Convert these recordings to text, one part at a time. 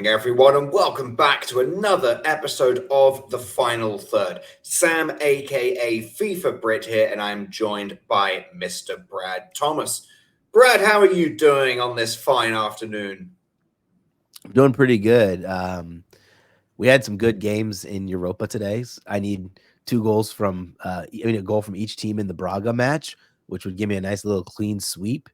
evening, everyone, and welcome back to another episode of The Final Third. Sam, aka FIFA Brit here, and I'm joined by Mr. Brad Thomas. Brad, how are you doing on this fine afternoon? I'm doing pretty good. We had some good games in Europa today. I need two goals from, a goal from each team in the Braga match, which would give me a nice little clean sweep.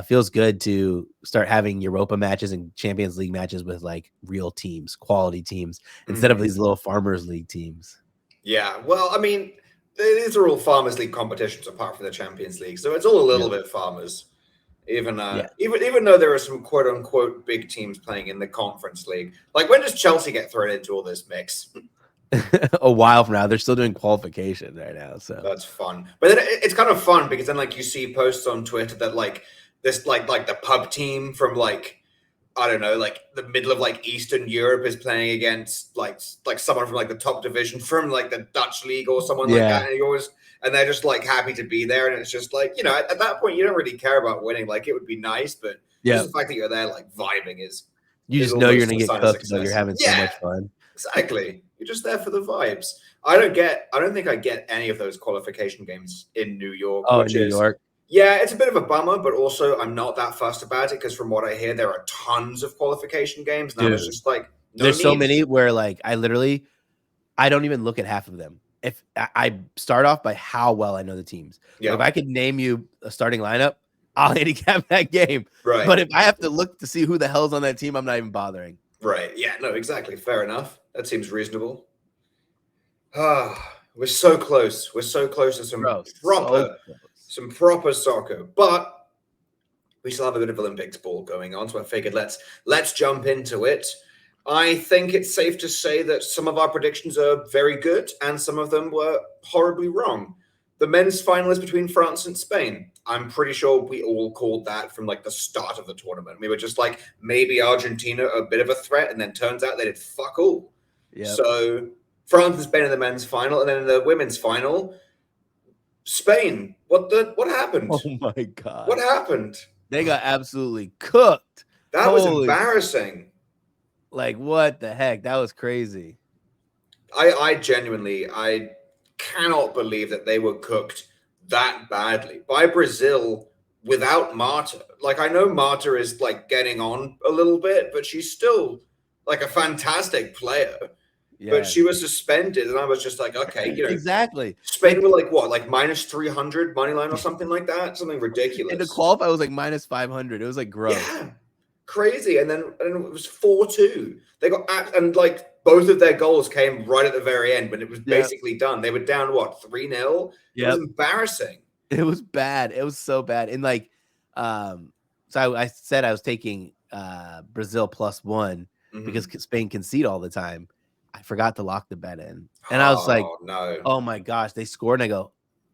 Feels good to start having Europa matches and Champions League matches with like real teams, quality teams, instead of these little Farmers League teams. Yeah, well, I mean, these are all Farmers League competitions apart from the Champions League, so it's all a little bit Farmers. Even though there are some quote unquote big teams playing in the Conference League, like when does Chelsea get thrown into all this mix? A while from now, they're still doing qualification right now, so that's fun. But then it's kind of fun because then like you see posts on Twitter that like this like the pub team from like I don't know like the middle of like Eastern Europe is playing against like someone from like the top division from like the Dutch league or someone like that, and they're just like happy to be there, and it's just like at that point you don't really care about winning. Like it would be nice, but just the fact that you're there like vibing is you just know you're gonna get cooked, but you're having so much fun. Exactly. You're just there for the vibes. I don't think I get any of those qualification games in New York. Oh, in New York. Yeah, it's a bit of a bummer, but also I'm not that fussed about it because from what I hear, there are tons of qualification games. And I was just like, there's so many where like I don't even look at half of them. If I start off by how well I know the teams. Yeah. Like if I could name you a starting lineup, I'll handicap that game. Right. But if I have to look to see who the hell's on that team, I'm not even bothering. Right. Yeah, no, exactly. Fair enough. That seems reasonable. We're so close. We're so close to some proper soccer, but we still have a bit of Olympics ball going on. So I figured let's jump into it. I think it's safe to say that some of our predictions are very good and some of them were horribly wrong. The men's final is between France and Spain. I'm pretty sure we all called that from like the start of the tournament. We were just like, maybe Argentina are a bit of a threat, and then turns out they did fuck all. Yep. So France and Spain in the men's final, and then in the women's final, Spain. What happened? Oh my God. What happened? They got absolutely cooked. That was embarrassing. Like, what the heck? That was crazy. I genuinely cannot believe that they were cooked that badly by Brazil without Marta. Like, I know Marta is like getting on a little bit, but she's still like a fantastic player. Yeah. But she was suspended, and I was just like, okay, exactly. Spain were like what, like minus 300 money line or something like that, something ridiculous. And to qualify was like minus 500. It was like gross. Yeah, crazy. And then it was 4-2. They got and like both of their goals came right at the very end when it was basically done. They were down what 3-0. It was embarrassing. It was bad. It was so bad. And like, so I said I was taking Brazil +1 because Spain concede all the time. I forgot to lock the bet in. And I was like, no. Oh my gosh, they scored. And I go,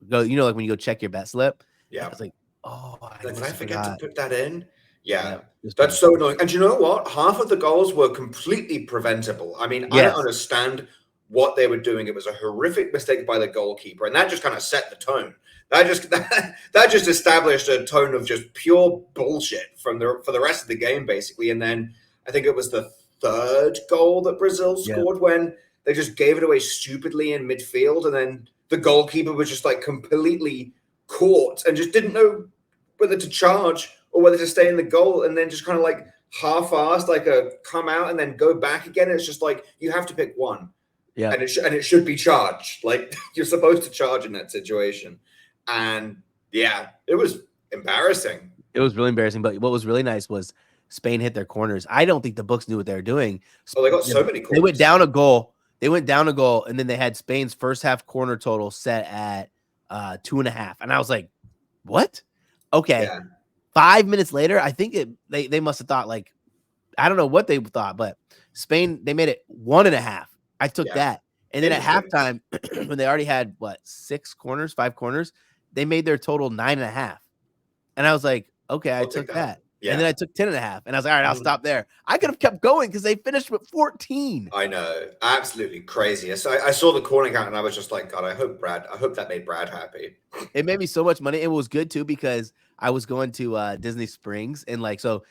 like when you go check your bet slip. Yeah. I was like, oh, did I forget to put that in? Yeah. That's so annoying. And you know what? Half of the goals were completely preventable. I mean, I don't understand what they were doing. It was a horrific mistake by the goalkeeper. And that just kind of set the tone. That just established a tone of just pure bullshit for the rest of the game, basically. And then I think it was the third goal that Brazil scored when they just gave it away stupidly in midfield, and then the goalkeeper was just like completely caught and just didn't know whether to charge or whether to stay in the goal, and then just kind of like half-assed like a come out and then go back again. It's just like you have to pick one, and it should be charged. Like you're supposed to charge in that situation, and it was embarrassing. It was really embarrassing, but what was really nice was Spain hit their corners. I don't think the books knew what they were doing. Oh, they got so many corners. They went down a goal. And then they had Spain's first half corner total set at 2.5. And I was like, what? Okay. Yeah. 5 minutes later, I think they must have thought like, I don't know what they thought, but Spain, they made it 1.5. I took that. And then at halftime, when they already had 5 corners, they made their total 9.5. And I was like, okay, I took that. Yeah. And then I took 10.5, and I was like, all right, I'll stop there. I could have kept going because they finished with 14. I know, absolutely crazy. So I saw the corner count, and I was just like, God, I hope that made Brad happy. It made me so much money. It was good too because I was going to Disney Springs, and like, so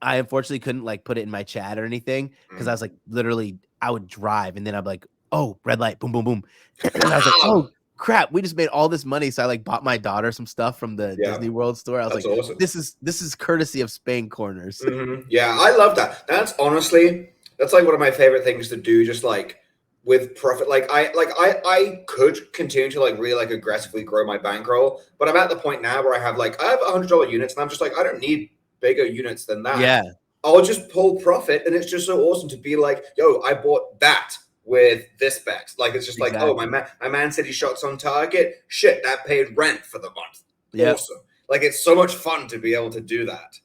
I unfortunately couldn't like put it in my chat or anything because I was like, literally, I would drive and then I'd be like, oh, red light, boom, boom, boom. And I was like, oh crap, we just made all this money. So I like bought my daughter some stuff from the Disney World store. I was like, awesome. this is courtesy of Spain Corners. Yeah, I love that. That's honestly, that's like one of my favorite things to do, just like with profit. I could continue to like really like aggressively grow my bankroll, but I'm at the point now where I have $100 units and I'm just like, I don't need bigger units than that. Yeah. I'll just pull profit, and it's just so awesome to be like, yo, I bought that with this bet. Like it's just like, oh, my Man City shots on target. Shit, that paid rent for the month. Awesome. Like it's so much fun to be able to do that.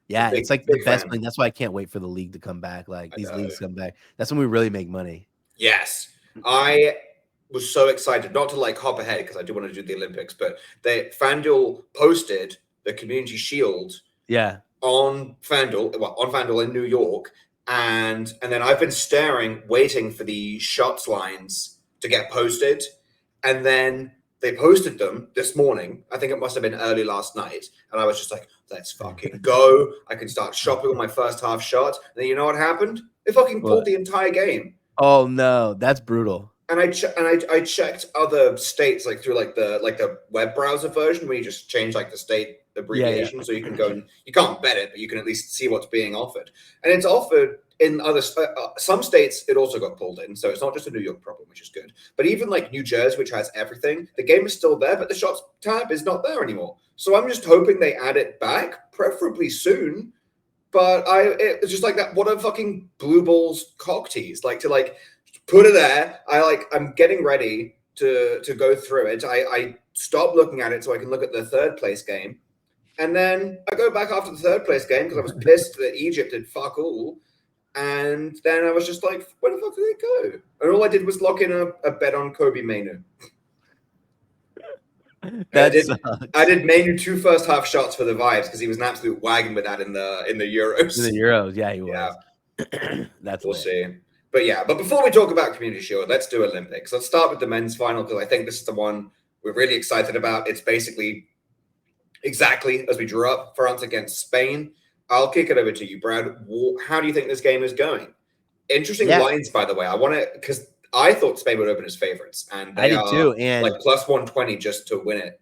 Yeah, it's like the best thing. That's why I can't wait for the league to come back. Like these leagues come back. That's when we really make money. Yes. I was so excited, not to like hop ahead because I do want to do the Olympics, but FanDuel posted the Community Shield on FanDuel in New York. And then I've been waiting for the shots lines to get posted. And then they posted them this morning. I think it must have been early last night. And I was just like, let's fucking go. I can start shopping on my first half shot. And then you know what happened? They fucking pulled the entire game. Oh no, that's brutal. And I checked other states like through like the web browser version where you just change like the state abbreviation so you can go and you can't bet it, but you can at least see what's being offered. And it's offered in other some states. It also got pulled in, so it's not just a New York problem, which is good. But even like New Jersey, which has everything, the game is still there, but the shots tab is not there anymore. So I'm just hoping they add it back, preferably soon. But it was just like that. What a fucking blue balls cock tease! Like to like put it there. I'm getting ready to go through it. I stop looking at it so I can look at the third place game, and then I go back after the third place game because I was pissed that Egypt did fuck all. And then I was just like, where the fuck did they go? And all I did was lock in a bet on Kobe Mainu. I did Mainu 2 first half shots for the vibes because he was an absolute wagon with that in the Euros. In the Euros, yeah, he was. That's we'll see. But before we talk about Community Shield, let's do Olympics. Let's start with the men's final because I think this is the one we're really excited about. It's basically exactly as we drew up, France against Spain. I'll kick it over to you, Brad. How do you think this game is going? Interesting lines, by the way. Because I thought Spain would open as favorites, and I did too. And like plus 120 just to win it.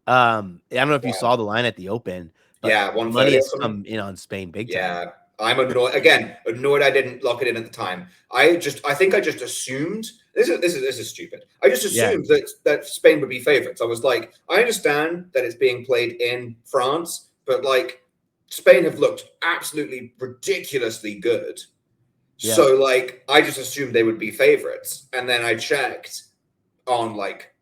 I don't know if you saw the line at the Open. But money has come in on Spain big time. Yeah, I'm annoyed. Again, annoyed I didn't lock it in at the time. I think I just assumed this is stupid. I just assumed that Spain would be favorites. I was like, I understand that it's being played in France, but like Spain have looked absolutely ridiculously good. Yeah. So like I just assumed they would be favorites. And then I checked on like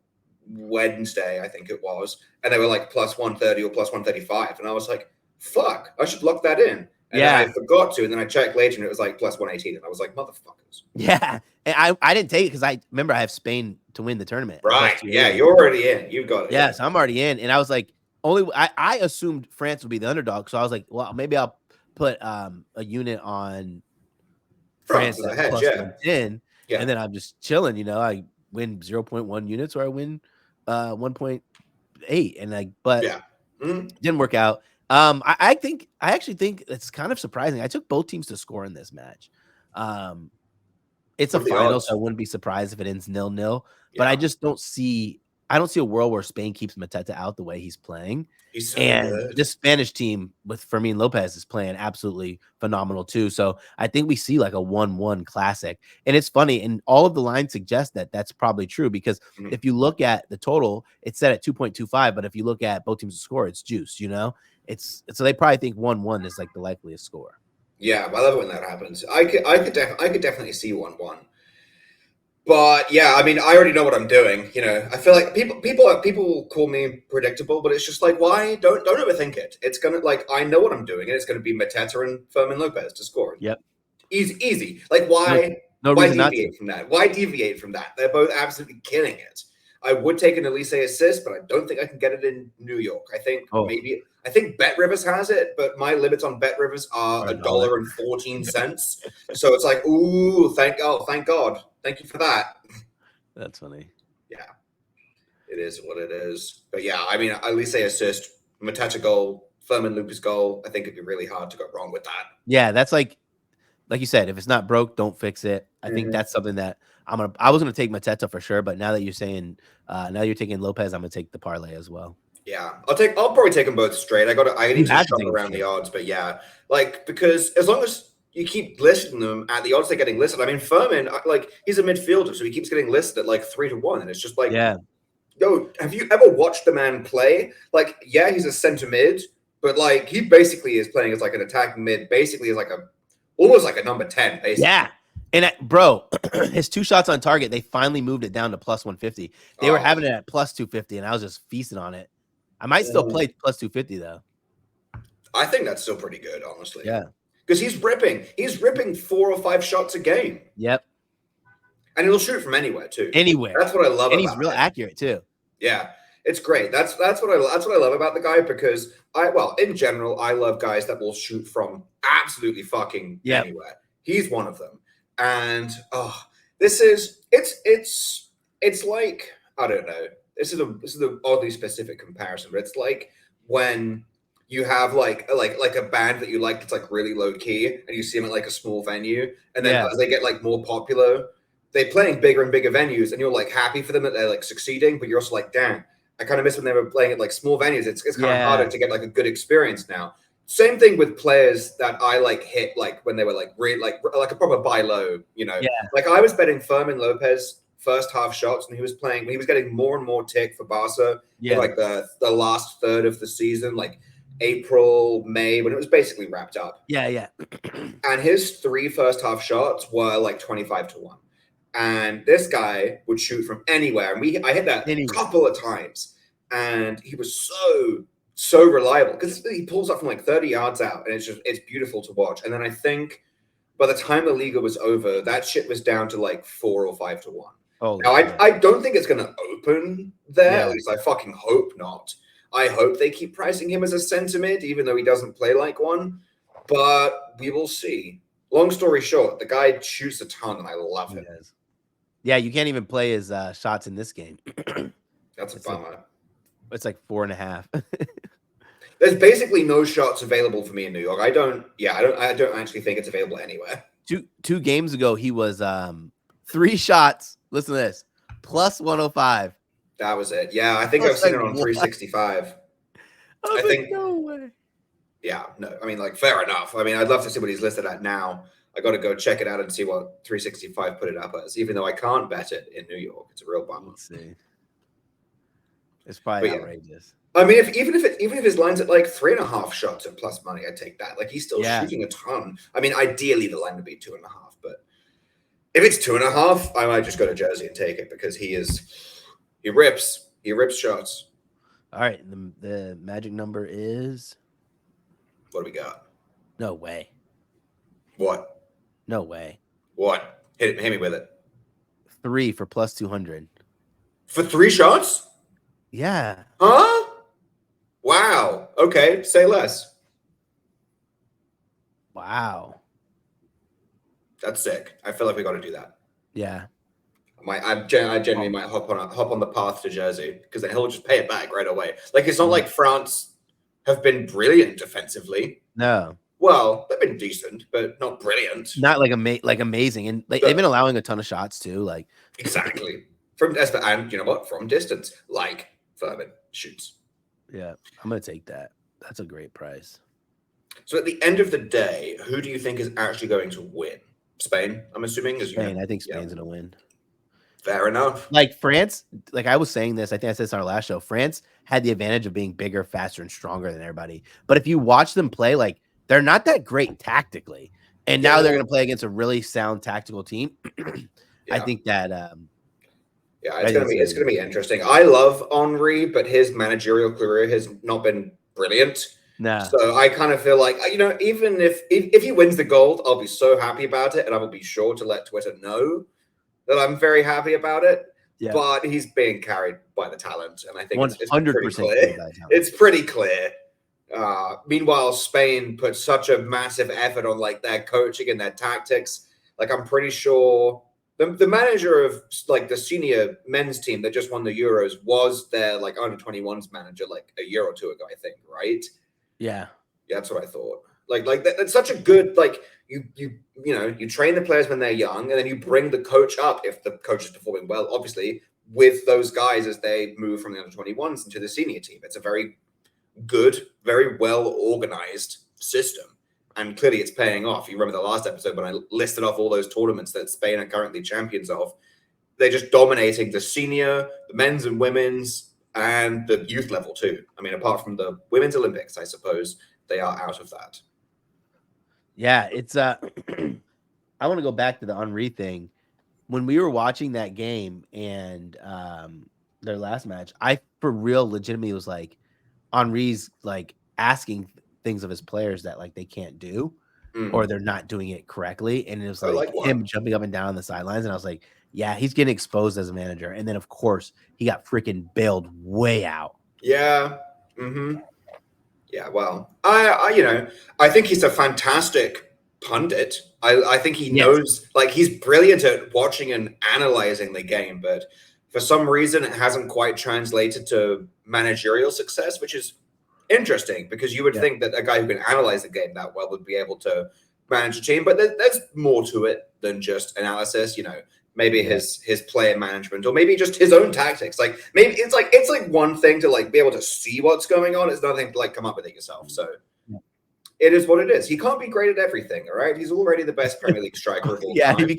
Wednesday, I think it was, and they were like plus 130 or plus 135. And I was like, fuck, I should lock that in. And then I forgot to, and then I checked later and it was like plus 118. And I was like, motherfuckers. Yeah. And I didn't take it because I remember I have Spain to win the tournament. Right. Yeah, you're already in. You've got it. Yeah, so I'm already in. And I was like, I assumed France would be the underdog. So I was like, well, maybe I'll put a unit on France at plus 110. Yeah. And then I'm just chilling, you know. I win 0.1 units or I win 1.8. And didn't work out. I actually think it's kind of surprising. I took both teams to score in this match. It's a final, so I wouldn't be surprised if it ends 0-0. But I just don't see a world where Spain keeps Mateta out the way he's playing. He's so good. This Spanish team with Fermin Lopez is playing absolutely phenomenal too. So I think we see like a 1-1 classic. And it's funny, and all of the lines suggest that that's probably true because if you look at the total, it's set at 2.25. But if you look at both teams to score, it's juice, you know? So they probably think 1-1 is like the likeliest score. Yeah, I love it when that happens. I could definitely see 1-1. But yeah, I mean, I already know what I'm doing. You know, I feel like people call me predictable, but it's just like, why don't overthink it? It's gonna I know what I'm doing, and it's gonna be Mateta and Fermin Lopez to score. Yep, easy. Like why deviate from that? Why deviate from that? They're both absolutely killing it. I would take an Elise assist, but I don't think I can get it in New York. I think I think Bet Rivers has it, but my limits on Bet Rivers are $1.14. So it's like, ooh, thank God. Thank you for that. That's funny. Yeah, it is what it is. But yeah, I mean, Elise assist, Mateta goal, Furman Lucas goal. I think it'd be really hard to go wrong with that. Yeah, that's like you said, if it's not broke, don't fix it. I think that's something that I was gonna take Mateta for sure, but now that you're saying now you're taking Lopez, I'm gonna take the parlay as well. Yeah, I'll probably take them both straight. I need to shop around the odds, but yeah, like, because as long as you keep listing them at the odds they're getting listed. I mean, Furman, like, he's a midfielder, so he keeps getting listed at like 3-1, and it's just like, yeah. Yo, have you ever watched the man play? Like, yeah, he's a center mid, but like he basically is playing as like an attacking mid, basically as like almost like a number 10, basically. Yeah. And bro, his 2 shots on target, they finally moved it down to plus 150. They were having it at plus 250, and I was just feasting on it. I might still play plus 250 though. I think that's still pretty good, honestly. Yeah. Because he's ripping 4 or 5 shots a game. Yep. And he'll shoot from anywhere too. Anywhere. That's what I love. And he's real accurate too. Yeah, it's great. That's what I love about the guy, because in general, I love guys that will shoot from absolutely fucking anywhere. He's one of them. And it's like, I don't know. This is an oddly specific comparison, but it's like when you have like a band that you like that's like really low key, and you see them at like a small venue, and then as they get like more popular, they're playing bigger and bigger venues, and you're like happy for them that they're like succeeding, but you're also like, damn, I kind of miss when they were playing at like small venues. It's kind of harder to get like a good experience now. Same thing with players that I like hit like when they were like really like a proper buy low, you know. Yeah. Like I was betting Furman Lopez first half shots, and he was getting more and more tick for Barca in like the last third of the season, like April, May, when it was basically wrapped up. Yeah. And his 3 first half shots were like 25-1. And this guy would shoot from anywhere. And I hit that a couple of times. And he was so reliable, because he pulls up from like 30 yards out, and it's beautiful to watch. And then I think by the time the Liga was over, that shit was down to like 4 or 5-1. Now, I don't think it's going to open there. Yeah. At least I fucking hope not. I hope they keep pricing him as a center mid, even though he doesn't play like one. But we will see. Long story short, the guy shoots a ton, and I love him. Yeah, you can't even play his shots in this game. That's a bummer. It's like 4.5. There's basically no shots available for me in New York. I don't actually think it's available anywhere. Two games ago, he was 3 shots. Listen to this. Plus 105. That was it. Yeah, I think I've seen it on 365. I think no way. Yeah, no. I mean, like, fair enough. I mean, I'd love to see what he's listed at now. I got to go check it out and see what 365 put it up as, even though I can't bet it in New York. It's a real bummer. Let's see. It's probably outrageous. I mean, even if his line's at like 3.5 shots at plus money, I'd take that. Like, he's still shooting a ton. I mean, ideally the line would be 2.5, but if it's 2.5, I might just go to Jersey and take it, because he rips shots. All right, the magic number is. What do we got? No way. What? No way. What? Hit me with it. 3 for plus 200. For 3 shots? Yeah. Huh? Wow. Okay. Say less. Wow. That's sick. I feel like we got to do that. Yeah. I genuinely might hop on the path to Jersey, because then he'll just pay it back right away. Like, it's not like France have been brilliant defensively. No. Well, they've been decent, but not brilliant. Not like amazing, and they've been allowing a ton of shots too. Like, exactly. And you know what? From distance, like Furman shoots. Yeah, I'm gonna take that. That's a great price. So at the end of the day, who do you think is actually going to win? Spain, I'm assuming. Spain. I think Spain's gonna win. Fair enough. Like France, like I was saying this, I think I said this on our last show. France had the advantage of being bigger, faster, and stronger than everybody. But if you watch them play, like, they're not that great tactically. And now they're going to play against a really sound tactical team. I think that it's going to be interesting. I love Henry, but his managerial career has not been brilliant. No. So I kind of feel like, you know, even if he wins the gold, I'll be so happy about it, and I will be sure to let Twitter know that I'm very happy about it. Yeah. But he's being carried by the talent, and I think it's pretty clear. It's pretty clear. Meanwhile, Spain put such a massive effort on like their coaching and their tactics. Like, I'm pretty sure the manager of like the senior men's team that just won the Euros was their like under 21s manager like a year or two ago, I think, right? Yeah. That's what I thought. That's such a good, like, you train the players when they're young, and then you bring the coach up if the coach is performing well, obviously, with those guys as they move from the under-21s into the senior team. It's a very good, very well organized system. And clearly it's paying off. You remember the last episode when I listed off all those tournaments that Spain are currently champions of. They're just dominating the senior, the men's and women's, and the youth level too. I mean, apart from the Women's Olympics, I suppose they are out of that. Yeah, it's I want to go back to the Henry thing. When we were watching that game and their last match, I for real legitimately was like, Henry's like asking things of his players that like they can't do or they're not doing it correctly. And it was like him jumping up and down on the sidelines. And I was like, yeah, he's getting exposed as a manager. And then of course he got freaking bailed way out. Yeah. Yeah. Well, I think he's a fantastic pundit. I think he knows, like, he's brilliant at watching and analyzing the game, but for some reason it hasn't quite translated to managerial success, which is interesting because you would think that a guy who can analyze the game that well would be able to manage a team, but there's more to it than just analysis. Maybe his player management, or maybe just his own tactics. Like, maybe it's like one thing to like be able to see what's going on. It's another thing to like come up with it yourself. So it is what it is. He can't be great at everything. All right, he's already the best Premier League striker of all time.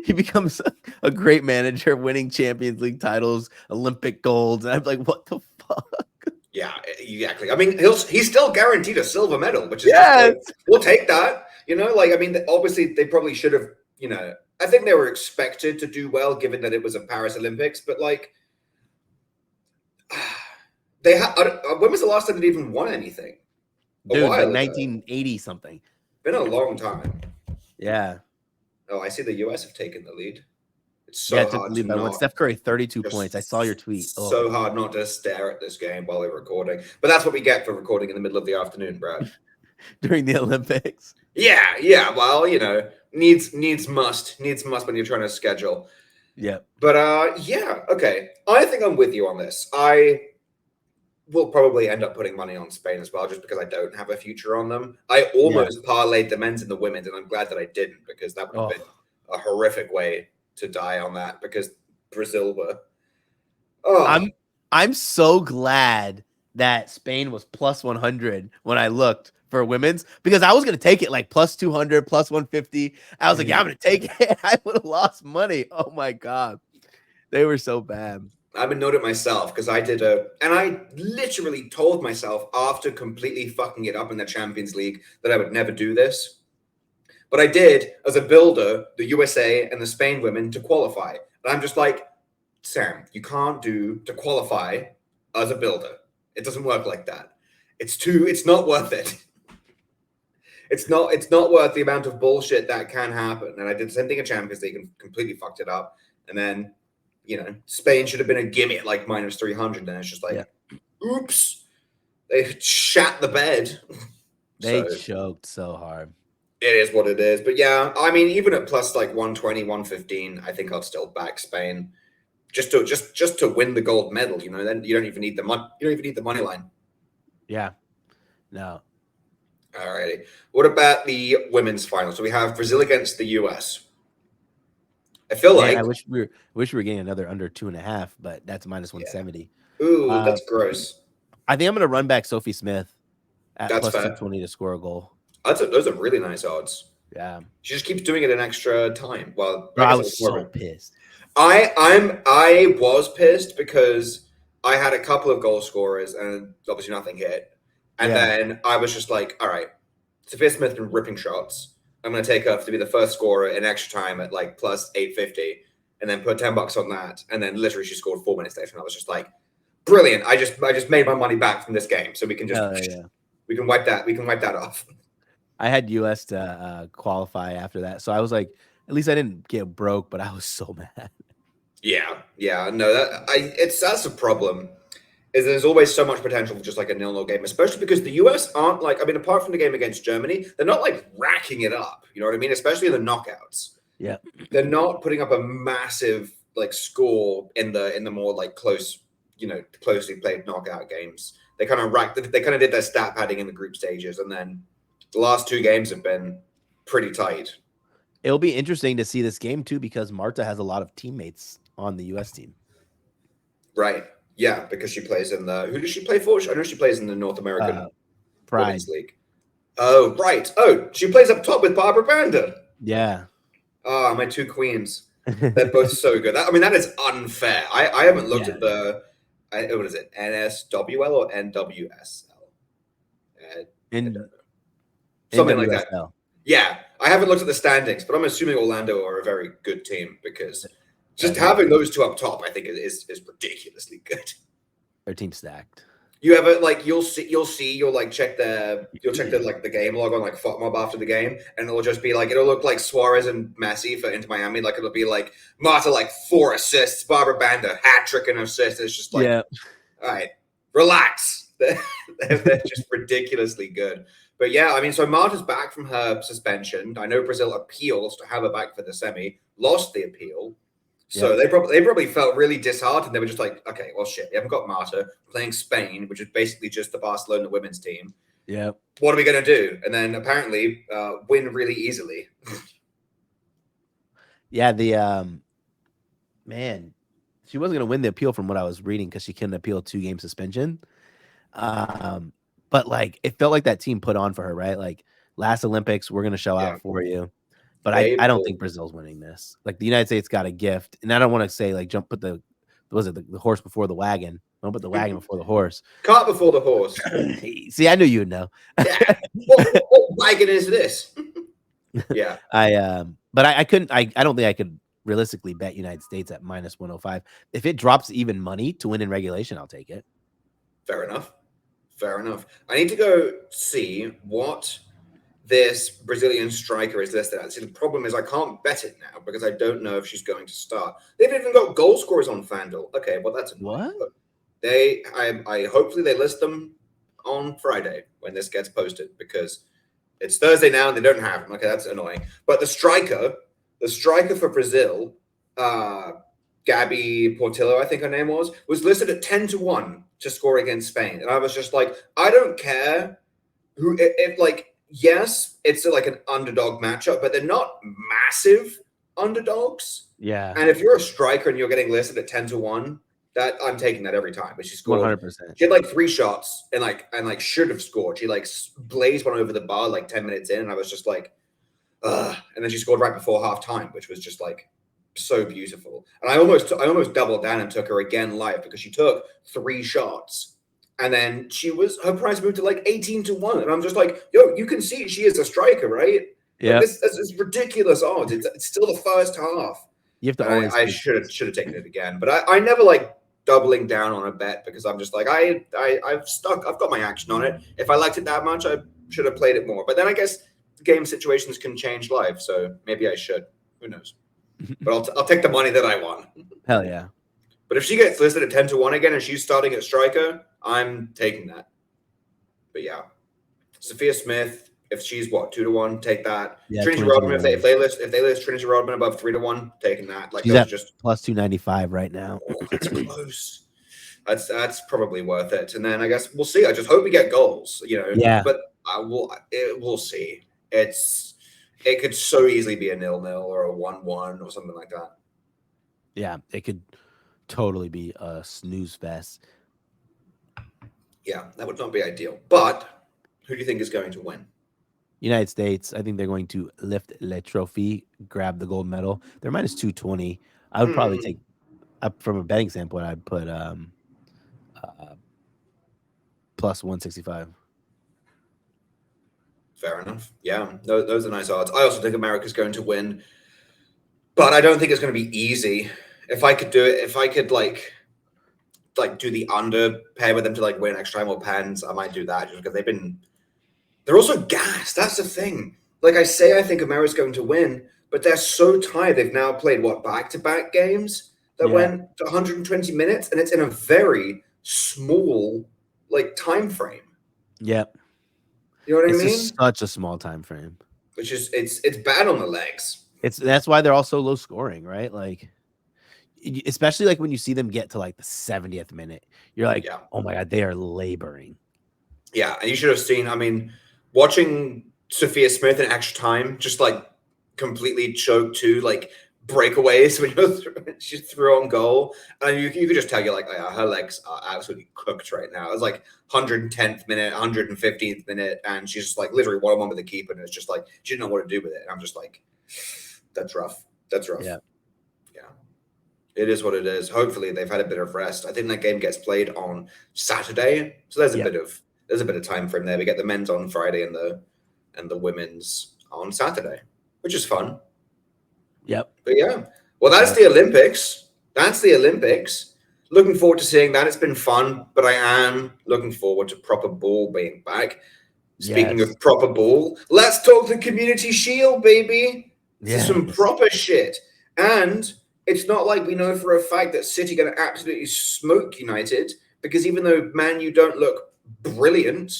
He becomes a great manager, winning Champions League titles, Olympic golds, and I'm like, what the fuck? Yeah, exactly. I mean, he's still guaranteed a silver medal, which is we'll take that. I mean, obviously they probably should have. I think they were expected to do well given that it was a Paris Olympics, but like, they when was the last time they even won anything? Dude, like 1980 something. Been a long time. Yeah. Oh, I see the US have taken the lead. It's so hard to not. Steph Curry 32 points. I saw your tweet. So hard not to stare at this game while we're recording, but that's what we get for recording in the middle of the afternoon, Brad. During the Olympics. Yeah. Well, needs must when you're trying to schedule. Yeah. But okay. I think I'm with you on this. I will probably end up putting money on Spain as well, just because I don't have a future on them. I almost parlayed the men's and the women's, and I'm glad that I didn't, because that would have been a horrific way to die on that, because Brazil were. Oh, I'm so glad that Spain was plus 100 when I looked for women's, because I was going to take it like plus 200, plus 150. I was like, yeah, I'm going to take it. I would have lost money. Oh my God. They were so bad. I've been noted myself because I did and I literally told myself after completely fucking it up in the Champions League that I would never do this. But I did, as a builder, the USA and the Spain women to qualify. And I'm just like, Sam, you can't do to qualify as a builder. It doesn't work like that. It's not worth it. It's not worth the amount of bullshit that can happen. And I did the same thing in Champions League and completely fucked it up. And then, Spain should have been a gimme at like minus 300. And it's just like, oops, they shat the bed. They choked so hard. It is what it is. But yeah, I mean, even at plus like 120, 115, I think I'll still back Spain just to win the gold medal. Then you don't even need the money. You don't even need the money line. Yeah. No. All righty. What about the women's final? So we have Brazil against the US. I feel like I wish we were getting another under 2.5, but that's minus 170. Ooh, that's gross. I think I'm gonna run back Sophie Smith at that's plus fair. 220 to score a goal. Those are really nice odds. Yeah. She just keeps doing it in extra time. Well, I was so pissed. I was pissed because I had a couple of goal scorers and obviously nothing hit. And then I was just like, all right, Sophia Smith been ripping shots. I'm going to take her to be the first scorer in extra time at like plus 850 and then put $10 on that. And then literally she scored 4 minutes later. And I was just like, brilliant. I just made my money back from this game. So we can just, we can wipe that off. I had US to qualify after that. So I was like, at least I didn't get broke, but I was so mad. Yeah. No, that's a problem. Is there's always so much potential for just like a 0-0 game, especially because the US aren't like, I mean, apart from the game against Germany, they're not like racking it up. You know what I mean? Especially in the knockouts. Yeah. They're not putting up a massive like score in the more like close, closely played knockout games. they kind of did their stat padding in the group stages, and then the last 2 games have been pretty tight. It'll be interesting to see this game too, because Marta has a lot of teammates on the US team. Right. Yeah, because she plays in the. Who does she play for? I know she plays in the North American Women's League. Oh, right. Oh, she plays up top with Barbara Banda. Yeah. Oh, my 2 queens. They're both so good. That is unfair. I haven't looked at the. What is it? NSWL or NWSL? Something like that. Yeah, I haven't looked at the standings, but I'm assuming Orlando are a very good team because just having those 2 up top, I think is ridiculously good. Their team's stacked. You ever you'll check the game log on like FotMob after the game, and it'll just be it'll look like Suarez and Messi for Inter Miami. It'll be like Marta 4 assists, Barbara Banda hat trick and assist. It's just all right, relax. They're just ridiculously good. But yeah, I mean, so Marta's back from her suspension. I know Brazil appeals to have her back for the semi, lost the appeal. So they probably felt really disheartened. They were just like, okay, well, shit, we haven't got Marta playing Spain, which is basically just the Barcelona women's team. Yeah. What are we going to do? And then apparently win really easily. Yeah, man, she wasn't going to win the appeal from what I was reading because she couldn't appeal 2-game suspension. But it felt like that team put on for her, right? Last Olympics, we're going to show out for you. But I don't think Brazil's winning this. The United States got a gift, and I don't want to say put the horse before the wagon. Don't put the wagon before the horse. Cart before the horse. See, I knew you would know. Yeah. What wagon is this? Yeah. But I couldn't. I don't think I could realistically bet United States at -105. If it drops even money to win in regulation, I'll take it. Fair enough. I need to go see what this Brazilian striker is listed at. See, the problem is I can't bet it now because I don't know if she's going to start. They've even got goal scorers on FanDuel. Okay, well that's annoying. What? I hopefully they list them on Friday when this gets posted because it's Thursday now and they don't have them. Okay, that's annoying. But the striker for Brazil, Gabby Portillo, I think her name was listed at 10-1 to score against Spain, and I was just like, I don't care who yes, it's an underdog matchup, but they're not massive underdogs. Yeah. And if you're a striker and you're getting listed at 10-1, that I'm taking that every time. But she scored 100%. She had 3 shots and should have scored. She blazed one over the bar 10 minutes in, and I was just like, ugh. And then she scored right before halftime, which was just so beautiful. And I almost doubled down and took her again live because she took 3 shots. And then her price moved to 18-1. And I'm just like, yo, you can see she is a striker, right? Yeah. This is ridiculous odds. It's still the first half. You have to always. I should have taken it again. But I never like doubling down on a bet because I'm just like, I've got my action on it. If I liked it that much, I should have played it more. But then I guess game situations can change live. So maybe I should. Who knows? But I'll take the money that I won. Hell yeah. But if she gets listed at 10-1 again and she's starting at striker, I'm taking that. But yeah, Sophia Smith, if she's 2-1, take that. Yeah, Trinity Rodman, if they list Trinity Rodman above 3-1, taking that. She's at just plus 295 right now. Oh, that's close. That's probably worth it. And then I guess we'll see. I just hope we get goals. Yeah. But we'll see. It could so easily be a 0-0 or a 1-1 or something like that. Yeah, it could totally be a snooze fest. Yeah, that would not be ideal. But who do you think is going to win? United States. I think they're going to lift le trophy, grab the gold medal. They're minus 220. I would probably take, from a betting standpoint, I'd put plus 165. Fair enough. Yeah, those are nice odds. I also think America's going to win, but I don't think it's going to be easy. If I could do it, if I could do the under, pair with them to win extra time or pens, I might do that just because they're also gassed. That's the thing. I think America's going to win, but they're so tired. They've now played back-to-back games that went to 120 minutes, and it's in a very small time frame. Yep. You know what I mean? It's such a small time frame. Which is it's bad on the legs. That's why they're all so low scoring, right? especially like when you see them get to like the 70th minute, you're like, oh my God, they are laboring. Yeah, and you should have seen, I mean, watching Sophia Smith in extra time, just like completely choked to like breakaways when she threw on goal. And you could just tell you're like, oh, yeah, her legs are absolutely cooked right now. It was like 110th minute, 115th minute, and she's just like literally 1-on-1 with the keeper, and it's just like she didn't know what to do with it. And I'm just like, that's rough. That's rough. Yeah. It is what it is. Hopefully they've had a bit of rest. I think that game gets played on Saturday, so there's a bit of time frame there. We get the men's on Friday and the women's on Saturday, which is fun. Yep. But yeah, well, that's the Olympics. That's the Olympics. Looking forward to seeing that. It's been fun, but I am looking forward to proper ball being back. Speaking of proper ball, let's talk the Community Shield, baby. This is some proper shit. And it's not like we know for a fact that City are going to absolutely smoke United, because even though Man U don't look brilliant,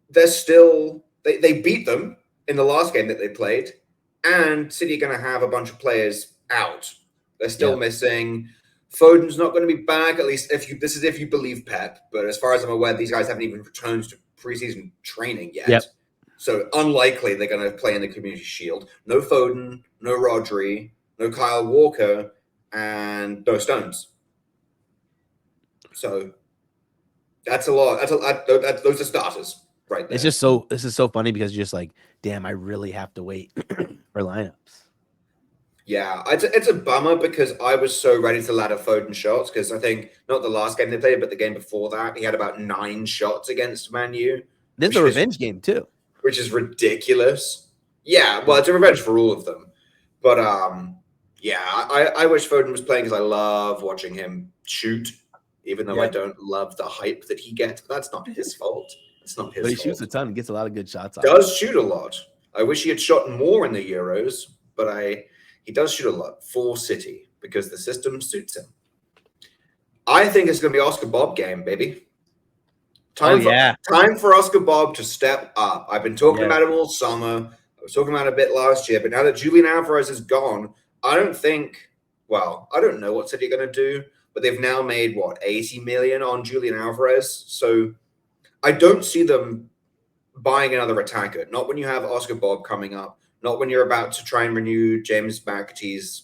they're still they beat them in the last game that they played, and City are going to have a bunch of players out. They're still missing. Foden's not going to be back, at least if you believe Pep. But as far as I'm aware, these guys haven't even returned to preseason training yet. Yep. So unlikely they're going to play in the Community Shield. No Foden, no Rodri, no Kyle Walker, and no Stones. So that's a lot. Those are starters right there. This is so funny because you're just like, damn, I really have to wait for lineups. Yeah, it's a bummer because I was so ready to ladder Foden shots, because I think not the last game they played, but the game before that, he had about 9 shots against Man U. This is a revenge game too. Which is ridiculous. Yeah, well, it's a revenge for all of them. But yeah, I wish Foden was playing, because I love watching him shoot, even though I don't love the hype that he gets. But that's not his fault. It's not his fault. But he shoots a ton and gets a lot of good shots. Does shoot a lot. I wish he had shot more in the Euros, but he does shoot a lot for City because the system suits him. I think it's going to be Oscar Bob game, baby. Time for Oscar Bob to step up. I've been talking about him all summer. I was talking about it a bit last year, but now that Julian Alvarez is gone, I don't know what City are going to do, but they've now made, 80 million on Julian Alvarez. So I don't see them buying another attacker. Not when you have Oscar Bob coming up. Not when you're about to try and renew James McAtee's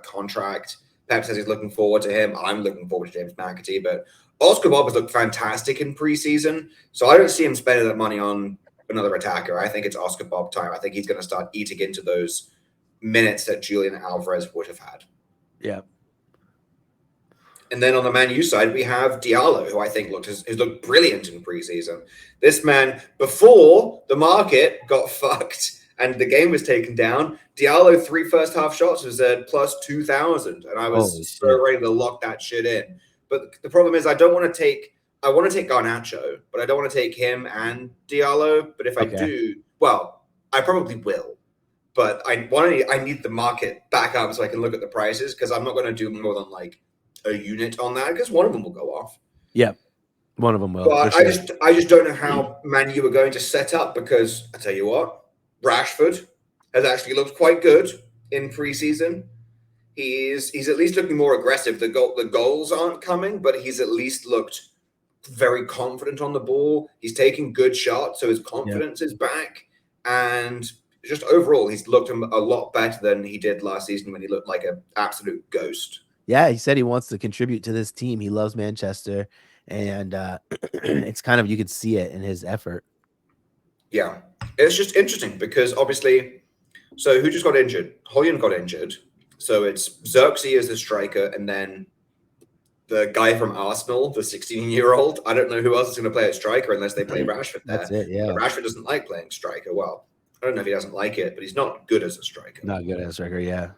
contract. Pep says he's looking forward to him. I'm looking forward to James McAtee, but Oscar Bob has looked fantastic in preseason, so I don't see him spending that money on another attacker. I think it's Oscar Bob time. I think he's going to start eating into those minutes that Julian Alvarez would have had. Yeah. And then on the Man U side, we have Diallo, who I think has looked brilliant in preseason. This man, before the market got fucked and the game was taken down, Diallo 3 first half shots was at plus 2,000, and I was so ready to lock that shit in. But the problem is, I want to take Garnacho, but I don't want to take him and Diallo. But if I do, well, I probably will. But I need the market back up so I can look at the prices, because I'm not going to do more than like a unit on that, because one of them will go off. Yeah, one of them will. But I just don't know how Man U are going to set up, because I tell you what, Rashford has actually looked quite good in preseason. He's at least looking more aggressive. The goals aren't coming, but he's at least looked very confident on the ball. He's taking good shots, so his confidence is back. And just overall, he's looked a lot better than he did last season when he looked like an absolute ghost. Yeah, he said he wants to contribute to this team. He loves Manchester, and it's kind of, you could see it in his effort. Yeah, it's just interesting because obviously, so who just got injured? Holland got injured. So it's Xerxes as the striker, and then the guy from Arsenal, the 16-year-old. I don't know who else is going to play at striker unless they play Rashford there. That's it, yeah. But Rashford doesn't like playing striker. Well, I don't know if he doesn't like it, but he's not good as a striker. Not good as a striker, yeah.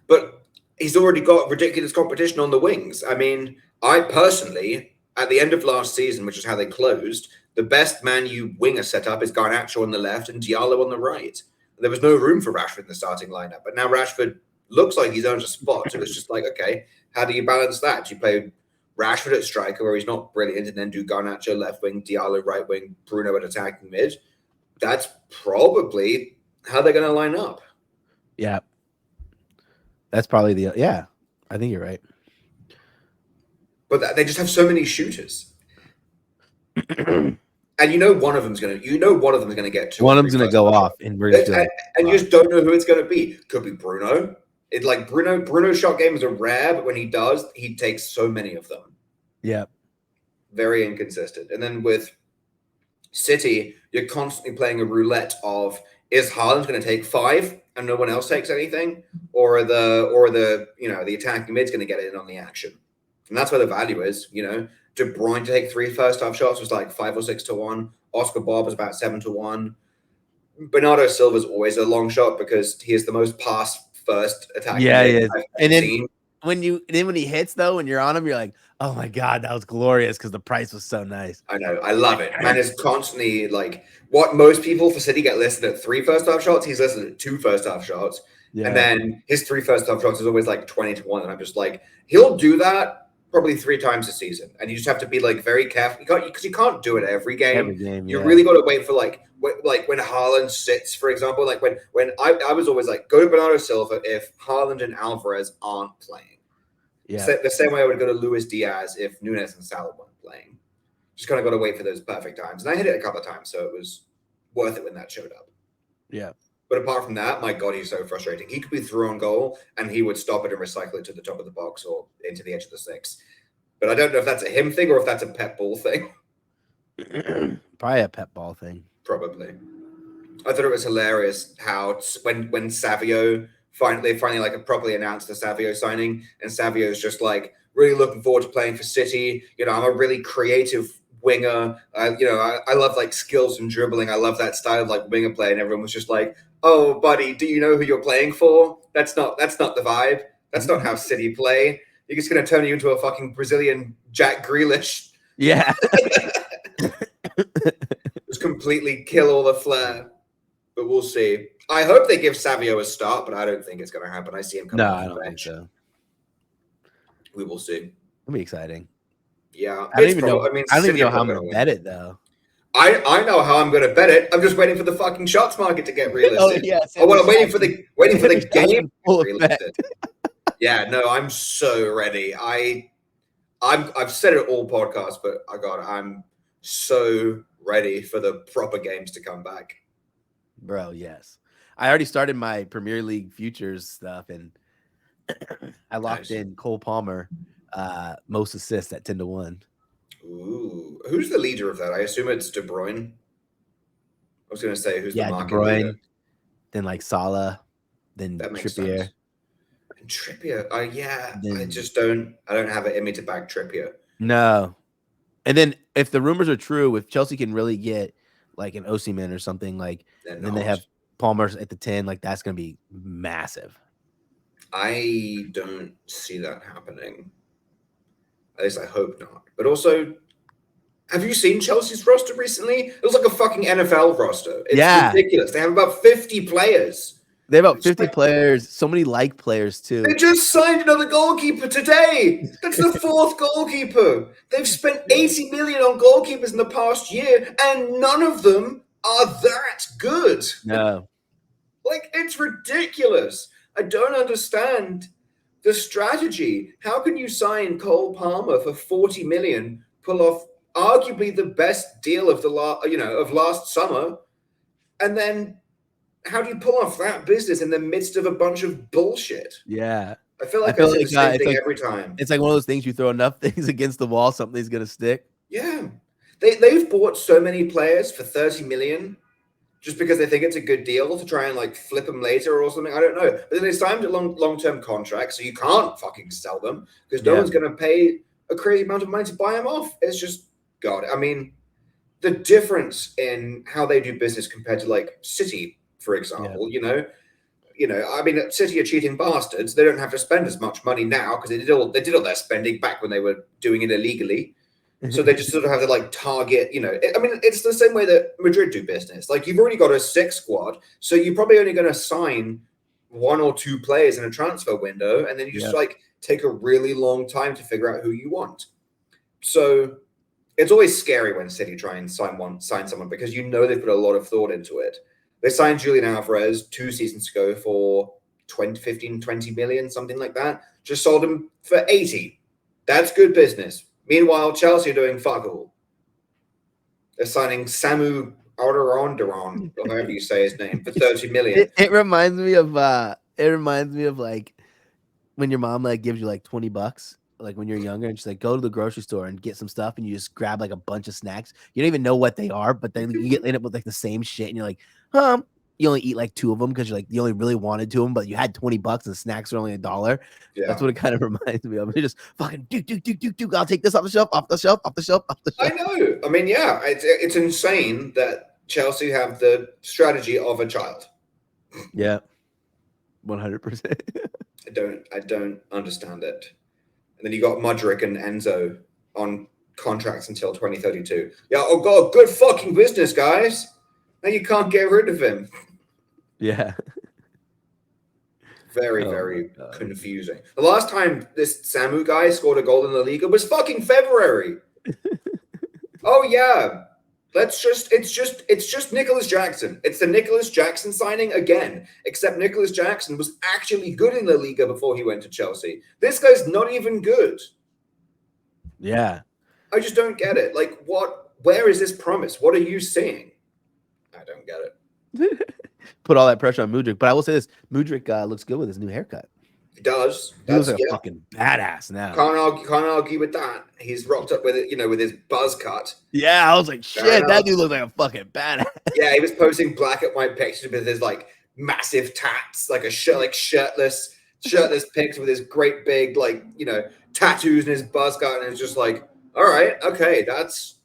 But he's already got ridiculous competition on the wings. I mean, I personally, at the end of last season, which is how they closed, the best Man U winger setup is Garnacho on the left and Diallo on the right. There was no room for Rashford in the starting lineup, but now Rashford looks like he's earned a spot. So it's just like, okay, how do you balance that? Do you play Rashford at striker where he's not brilliant, and then do Garnacho left wing, Diallo right wing, Bruno at attacking mid? That's probably how they're going to line up. Yeah. That's probably the I think you're right. But they just have so many shooters. And one of them's gonna get two. One of them's gonna go off, and we're just and you just don't know who it's gonna be. Could be Bruno. Bruno's shot games are rare, but when he does, he takes so many of them. Yeah. Very inconsistent. And then with City, you're constantly playing a roulette of, is Haaland going to take 5 and no one else takes anything, or the attacking mid's going to get in on the action, and that's where the value is. De Bruyne to take 3 first half shots was like 5 or 6 to 1. Oscar Bob was about 7 to 1. Bernardo Silva's always a long shot because he is the most pass first attacking mid I've ever seen. When he hits though, when you're on him, you're like, oh my god, that was glorious because the price was so nice. I know, I love it. Man is constantly like, what most people for City get listed at 3 first half shots, he's listed at 2 first half shots, and then his 3 first half shots is always like 20 to 1, and I'm just like, he'll do that probably 3 times a season, and you just have to be like very careful because you can't do it every game. You really got to wait for like when Haaland sits, for example. Like when I was always like, go to Bernardo Silva if Haaland and Alvarez aren't playing. Yeah. The same way I would go to Luis Diaz if Nunes and Salah weren't playing. Just kind of got to wait for those perfect times. And I hit it a couple of times, so it was worth it when that showed up. Yeah. But apart from that, my God, he's so frustrating. He could be through on goal and he would stop it and recycle it to the top of the box or into the edge of the 6. But I don't know if that's a him thing or if that's a Pep Ball thing. Probably a Pep Ball thing. Probably. I thought it was hilarious how when Savio finally like properly announced the Savio signing, and Savio's just like really looking forward to playing for City. I'm a really creative winger. I love like skills and dribbling. I love that style of like winger play. And everyone was just like, "Oh, buddy, do you know who you're playing for? That's not the vibe. That's not how City play. You're just gonna turn you into a fucking Brazilian Jack Grealish." Yeah. Just completely kill all the flair. But we'll see. I hope they give Savio a start, but I don't think it's going to happen. I see him coming off the bench. Think so. We will see. It'll be exciting. Yeah. I don't even know how I'm going to bet it, though. I know how I'm going to bet it. I'm just waiting for the fucking shots market to get realistic. I'm waiting for the game. Yeah, no, I'm so ready. I've said it all podcasts, but I'm so ready for the proper games to come back. Bro, yes. I already started my Premier League futures stuff, and I locked in Cole Palmer, most assists at 10 to 1. Ooh, who's the leader of that? I assume it's De Bruyne. I was going to say who's the market De Bruyne, leader. Then like Salah, then Trippier. Sense. And Trippier, I don't have it in me to back Trippier. No. And then if the rumors are true, if Chelsea can really get like an Osimhen or something, like, and then they have Palmer at the 10, like that's going to be massive. I don't see that happening. At least I hope not. But also, have you seen Chelsea's roster recently? It was like a fucking NFL roster. It's ridiculous. They have about 50 players. They have about 50 players. So many players too. They just signed another goalkeeper today. That's the 4th goalkeeper. They've spent 80 million on goalkeepers in the past year, and none of them are that good. No. Like, it's ridiculous. I don't understand the strategy. How can you sign Cole Palmer for 40 million, pull off arguably the best deal of last summer, and then how do you pull off that business in the midst of a bunch of bullshit? Yeah. I feel like I say the same thing every time. It's like one of those things you throw enough things against the wall, something's going to stick. Yeah. They've bought so many players for 30 million just because they think it's a good deal to try and like flip them later or something. I don't know. But then they signed a long-term contract, so you can't fucking sell them because no one's going to pay a crazy amount of money to buy them off. It's just, God, I mean, the difference in how they do business compared to like City, for example, I mean, City are cheating bastards. They don't have to spend as much money now because they did all their spending back when they were doing it illegally. So they just sort of have to like target, I mean, it's the same way that Madrid do business. Like, you've already got a 6 squad, so you're probably only going to sign 1 or 2 players in a transfer window, and then you just like take a really long time to figure out who you want. So it's always scary when City try and sign someone because they've put a lot of thought into it. They signed Julian Alvarez 2 seasons ago for 15, 20 million, something like that. Just sold him for 80. That's good business. Meanwhile, Chelsea are doing fuck all. They're signing Samu Alderweireld, or however you say his name, for 30 million. It reminds me of like when your mom like gives you like $20 like when you're younger and she's like, go to the grocery store and get some stuff, and you just grab like a bunch of snacks. You don't even know what they are, but then you end up with like the same shit, and you're like, you only eat like 2 of them because you're like you only really wanted 2 of them, but you had $20 and snacks are only $1. Yeah. That's what it kind of reminds me of. You're just fucking do. I'll take this off the shelf. I know. I mean, yeah, it's insane that Chelsea have the strategy of a child. Yeah, 100%. I don't understand it. And then you got Mudryk and Enzo on contracts until 2032. Yeah, oh god, good fucking business, guys. Now you can't get rid of him. Yeah. Very confusing. The last time this Samu guy scored a goal in the Liga was fucking February. Oh yeah. It's just Nicholas Jackson. It's the Nicholas Jackson signing again, except Nicholas Jackson was actually good in the Liga before he went to Chelsea. This guy's not even good. Yeah. I just don't get it. Like, where is this promise? What are you seeing? I don't get it. Put all that pressure on Mudryk, but I will say this: Mudryk looks good with his new haircut. He does. He looks like a fucking badass now. Can't argue with that. He's rocked up with it, with his buzz cut. Yeah, I was like, shit, that dude looks like a fucking badass. Yeah, he was posting black and white pictures with his like massive tats, like shirtless pics with his great big tattoos and his buzz cut, and it's just like, all right, okay, that's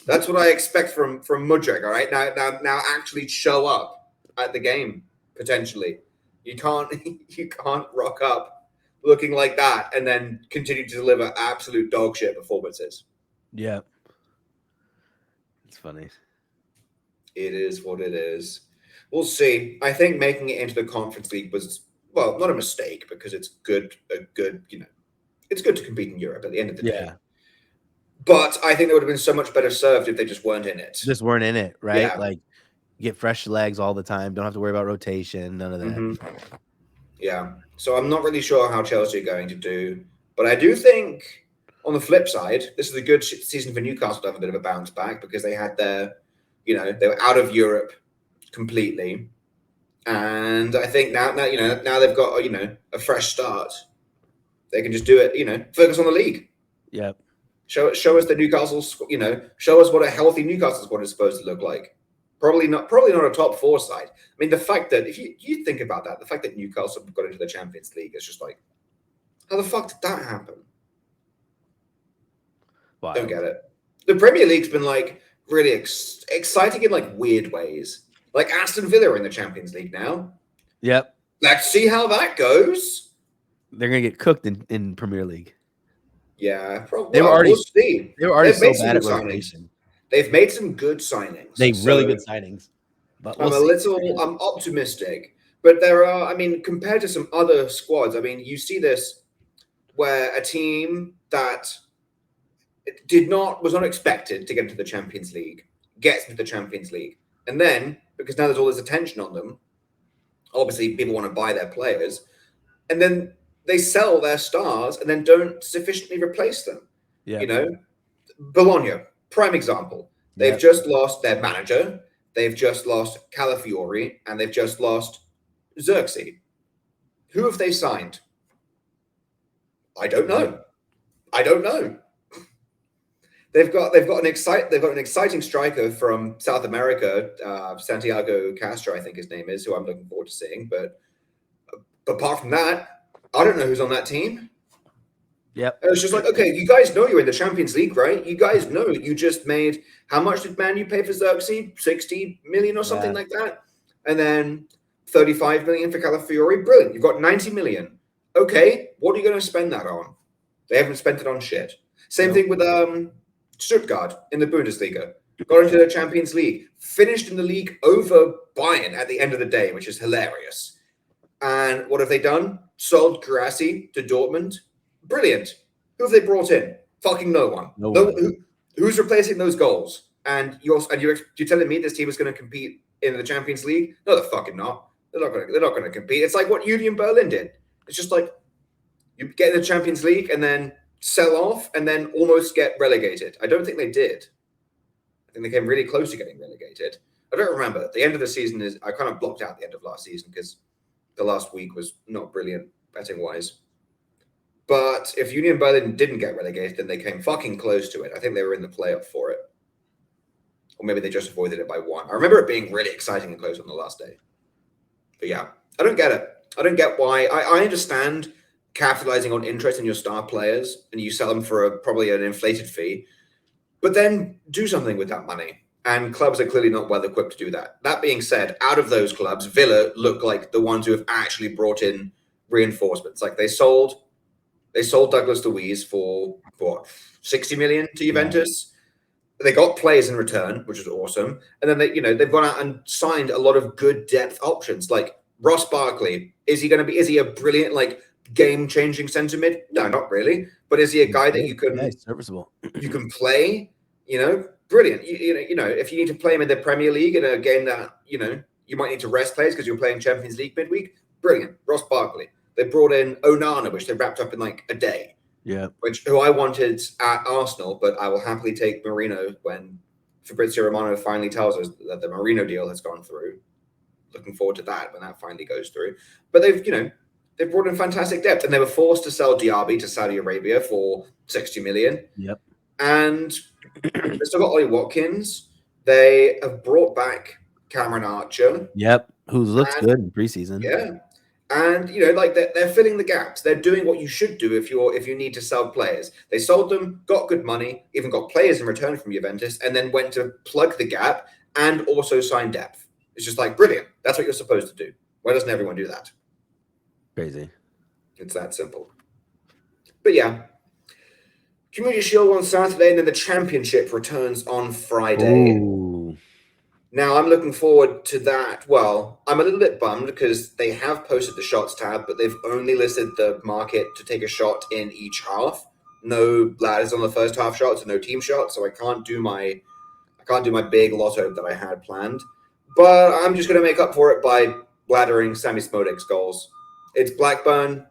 what I expect from Mudryk. All right, now actually show up at the game potentially. You can't rock up looking like that and then continue to deliver absolute dog shit performances. Yeah. It's funny. It is what it is. We'll see. I think making it into the Conference League was, well, not a mistake because it's good, it's good to compete in Europe at the end of the day. But I think they would have been so much better served if they just weren't in it. Just weren't in it, right? Yeah. Like, get fresh legs all the time. Don't have to worry about rotation. None of that. Mm-hmm. Yeah. So I'm not really sure how Chelsea are going to do. But I do think, on the flip side, this is a good season for Newcastle to have a bit of a bounce back because they had their, they were out of Europe completely. And I think now they've got, a fresh start. They can just do it, focus on the league. Yep. Show us the Newcastle, show us what a healthy Newcastle squad is supposed to look like. Probably not a top 4 side. I mean, the fact that if you think about that, the fact that Newcastle got into the Champions League is just like, how the fuck did that happen? Wow. Don't get it. The Premier League's been like really exciting in like weird ways. Like Aston Villa are in the Champions League now. Yep. Let's see how that goes. They're gonna get cooked in Premier League. Yeah, probably. They were already so bad at rotation. They've made some good signings. Really good signings. But I'm optimistic. But there are, compared to some other squads, you see this where a team that was not expected to get into the Champions League gets into the Champions League. And then, because now there's all this attention on them, obviously people want to buy their players, and then they sell their stars and then don't sufficiently replace them. Yeah. Bologna, prime example. They've just lost their manager, they've just lost Calafiori, and they've just lost Xerxes. Who have they signed? I don't know. They've got an exciting striker from South America, Santiago Castro, I think his name is, who I'm looking forward to seeing. But apart from that, I don't know who's on that team. Yep. And it's just like, okay, you guys know you're in the Champions League, right? You guys know you just made, how much did Man U pay for Xerxes? 60 million or something like that? And then 35 million for Calafiori. Brilliant. You've got 90 million. Okay, what are you going to spend that on? They haven't spent it on shit. Same thing with Stuttgart in the Bundesliga. Got into the Champions League. Finished in the league over Bayern at the end of the day, which is hilarious. And what have they done? Sold Guirassy to Dortmund. Brilliant. Who have they brought in? Fucking no one. Who's replacing those goals? And you're telling me this team is going to compete in the Champions League? No, they're fucking not. They're not going to compete. It's like what Union Berlin did. It's just like you get in the Champions League and then sell off and then almost get relegated. I don't think they did. I think they came really close to getting relegated. I don't remember. The end of the season I kind of blocked out the end of last season because the last week was not brilliant betting wise. But if Union Berlin didn't get relegated, then they came fucking close to it. I think they were in the playoff for it. Or maybe they just avoided it by one. I remember it being really exciting and close on the last day. But yeah, I don't get it. I don't get why. I understand capitalizing on interest in your star players and you sell them for probably an inflated fee, but then do something with that money. And clubs are clearly not well equipped to do that. That being said, out of those clubs, Villa look like the ones who have actually brought in reinforcements. Like they sold Douglas Luiz for what, 60 million to Juventus. Yeah. They got players in return, which is awesome. And then they've gone out and signed a lot of good depth options. Like Ross Barkley, is he a brilliant like game-changing centre mid? No, not really. But is he a guy that you can serviceable? You can play, brilliant. You know, if you need to play him in the Premier League in a game that, you might need to rest players because you're playing Champions League midweek, brilliant. Ross Barkley. They brought in Onana, which they wrapped up in like a day. Yeah. Who I wanted at Arsenal, but I will happily take Marino when Fabrizio Romano finally tells us that the Marino deal has gone through. Looking forward to that when that finally goes through. But they've brought in fantastic depth, and they were forced to sell Diaby to Saudi Arabia for 60 million. Yep. And they still got Ollie Watkins. They have brought back Cameron Archer. Yep. Who looks good in preseason. Yeah. And they're filling the gaps. They're doing what you should do if you need to sell players. They sold them, got good money, even got players in return from Juventus, and then went to plug the gap and also sign depth. It's just like brilliant. That's what you're supposed to do. Why doesn't everyone do that? Crazy. It's that simple. But yeah, Community Shield on Saturday, and then the Championship returns on Friday. Ooh. Now, I'm looking forward to that. Well, I'm a little bit bummed because they have posted the shots tab, but they've only listed the market to take a shot in each half. No ladders on the first half shots and no team shots, so I can't do my big lotto that I had planned. But I'm just going to make up for it by laddering Sammy Smodek's goals. It's Blackburn.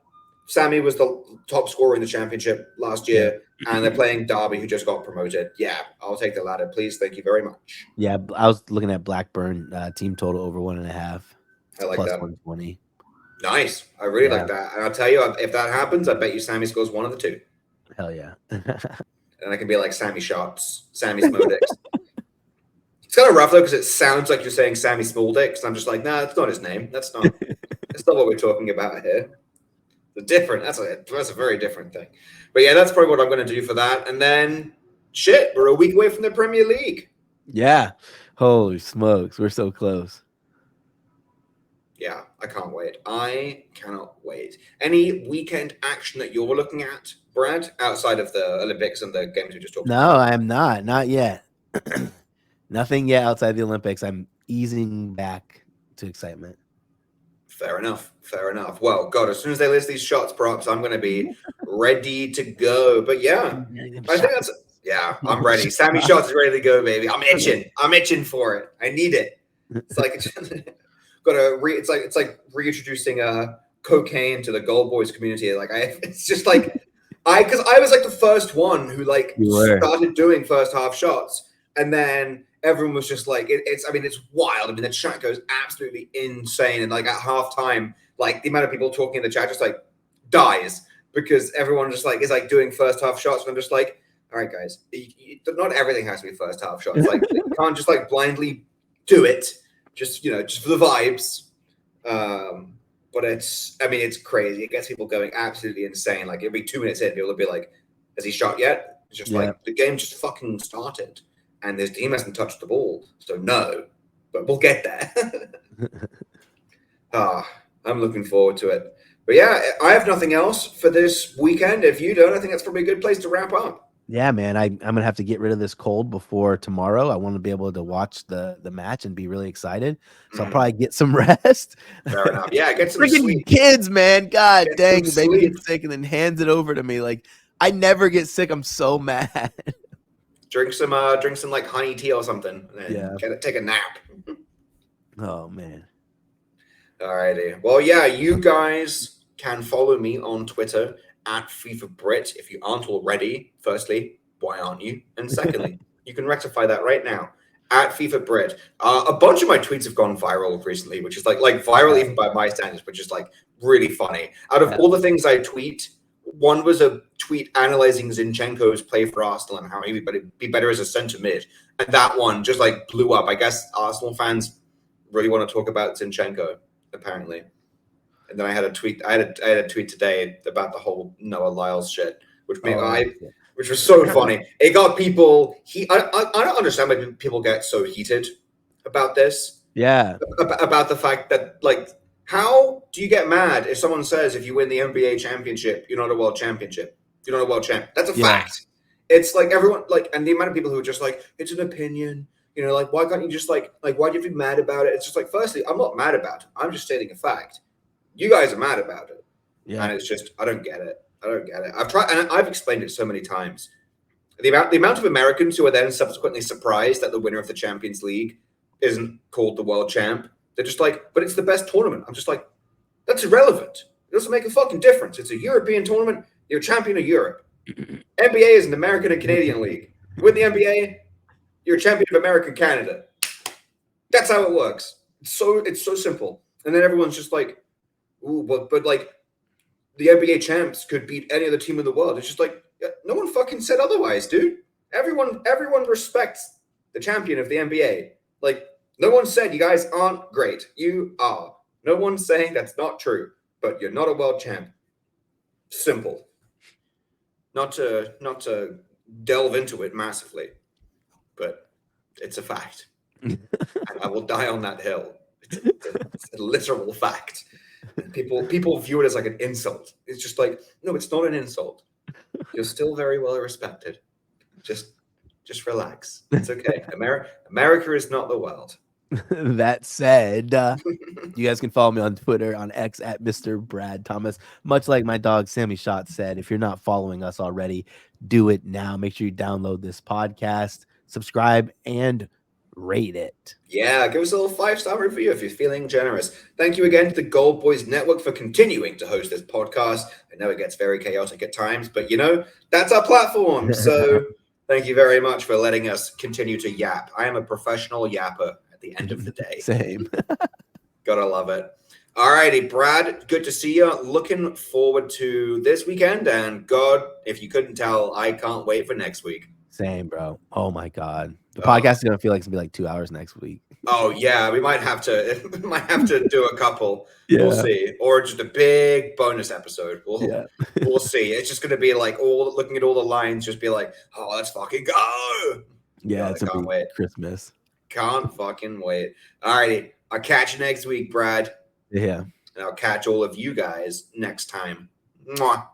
Sammy was the top scorer in the Championship last year, and they're playing Derby, who just got promoted. Yeah, I'll take the ladder, please. Thank you very much. Yeah, I was looking at Blackburn team total over 1.5. I like plus that. 120. Nice. I really like that. And I'll tell you, if that happens, I bet you Sammy scores one of the two. Hell yeah. And I can be like Sammy Shots, Sammy Smodek's. It's kind of rough, though, because it sounds like you're saying Sammy Smoldick. I'm just like, nah, that's not his name. That's not what we're talking about here. That's a very different thing. But yeah, that's probably what I'm going to do for that. And then, we're a week away from the Premier League. Yeah. Holy smokes. We're so close. Yeah, I can't wait. I cannot wait. Any weekend action that you're looking at, Brad, outside of the Olympics and the games we just talked about? No, I am not. Not yet. Nothing yet outside the Olympics. I'm easing back to excitement. Fair enough. Well, God, as soon as they list these shots props, I'm going to be ready to go. But yeah, I think I'm ready. Sammy Shots is ready to go, baby. I'm itching for it. I need it. It's like it's like reintroducing cocaine to the Gold Boys community. It's just like because I was like the first one who started doing first half shots, and then everyone was just like, it's wild. I mean, the chat goes absolutely insane. And like at halftime, like the amount of people talking in the chat just like dies because everyone just like is like doing first half shots. And I'm just like, all right, guys, not everything has to be first half shots. Like you can't just like blindly do it. Just for the vibes. But it's crazy. It gets people going absolutely insane. Like it'll be 2 minutes in, people will be like, has he shot yet? It's just like the game just fucking started. And this team hasn't touched the ball, so no. But we'll get there. I'm looking forward to it. But yeah, I have nothing else for this weekend. If you don't, I think that's probably a good place to wrap up. Yeah, man, I'm gonna have to get rid of this cold before tomorrow. I want to be able to watch the match and be really excited. So I'll probably get some rest. Fair enough. Yeah, get some freaking sleep. Kids, man. God dang, the baby gets sick and then hands it over to me. Like I never get sick. I'm so mad. Drink some like honey tea or something. And take a nap. Oh man. Alrighty. Well, yeah, you guys can follow me on Twitter at FIFA Brit if you aren't already. Firstly, why aren't you? And secondly, you can rectify that right now at FIFA Brit. A bunch of my tweets have gone viral recently, which is like viral even by my standards, but just like really funny. Out of all the things I tweet, one was a tweet analyzing Zinchenko's play for Arsenal and how he would be better as a centre mid, and that one just like blew up. I guess Arsenal fans really want to talk about Zinchenko, apparently. And then I had a tweet. I had a tweet today about the whole Noah Lyles shit, which which was so funny. It got people. I don't understand why people get so heated about this. Yeah. About the fact that, like, how do you get mad if someone says if you win the NBA championship, you're not a world championship? You're not a world champ. That's a fact. It's like everyone, like, and the amount of people who are just like, it's an opinion. You know, like, why can't you just like why do you have to be mad about it? It's just like, firstly, I'm not mad about it. I'm just stating a fact. You guys are mad about it. Yeah. And it's just, I don't get it. I don't get it. I've tried, and I've explained it so many times. The amount of Americans who are then subsequently surprised that the winner of the Champions League isn't called the world champ. They're just like, but it's the best tournament. I'm just like, that's irrelevant. It doesn't make a fucking difference. It's a European tournament. You're a champion of Europe. NBA is an American and Canadian league. You win the NBA, you're a champion of America and Canada. That's how it works. It's so simple. And then everyone's just like, ooh, but like the NBA champs could beat any other team in the world. It's just like, no one fucking said otherwise, dude. Everyone respects the champion of the NBA. Like, no one said you guys aren't great. You are. No one's saying that's not true, but you're not a world champ. Simple. Not to delve into it massively, but it's a fact. And I will die on that hill. It's a literal fact. People view it as like an insult. It's just like, no, it's not an insult. You're still very well respected. Just relax. It's okay. America is not the world. That said, you guys can follow me on Twitter on X at MrBradThomas. Much like my dog Sammy Shot said, if you're not following us already, do it now. Make sure you download this podcast, subscribe, and rate it. Yeah, give us a little 5-star review if you're feeling generous. Thank you again to the Gold Boys Network for continuing to host this podcast. I know it gets very chaotic at times, but you know, that's our platform. So thank you very much for letting us continue to yap. I am a professional yapper at the end of the day. Same. Gotta love it. All righty, Brad, good to see you. Looking forward to this weekend. And God, if you couldn't tell, I can't wait for next week. Same, bro. Oh my God. The podcast is gonna feel like it's gonna be like 2 hours next week. Oh yeah, we might have to do a couple. Yeah. We'll see, or just a big bonus episode. We'll see. It's just gonna be like looking at all the lines, just be like, oh, let's fucking go. Yeah, God, it's a big Christmas. Can't fucking wait. All righty, I'll catch you next week, Brad. Yeah, and I'll catch all of you guys next time. Mwah.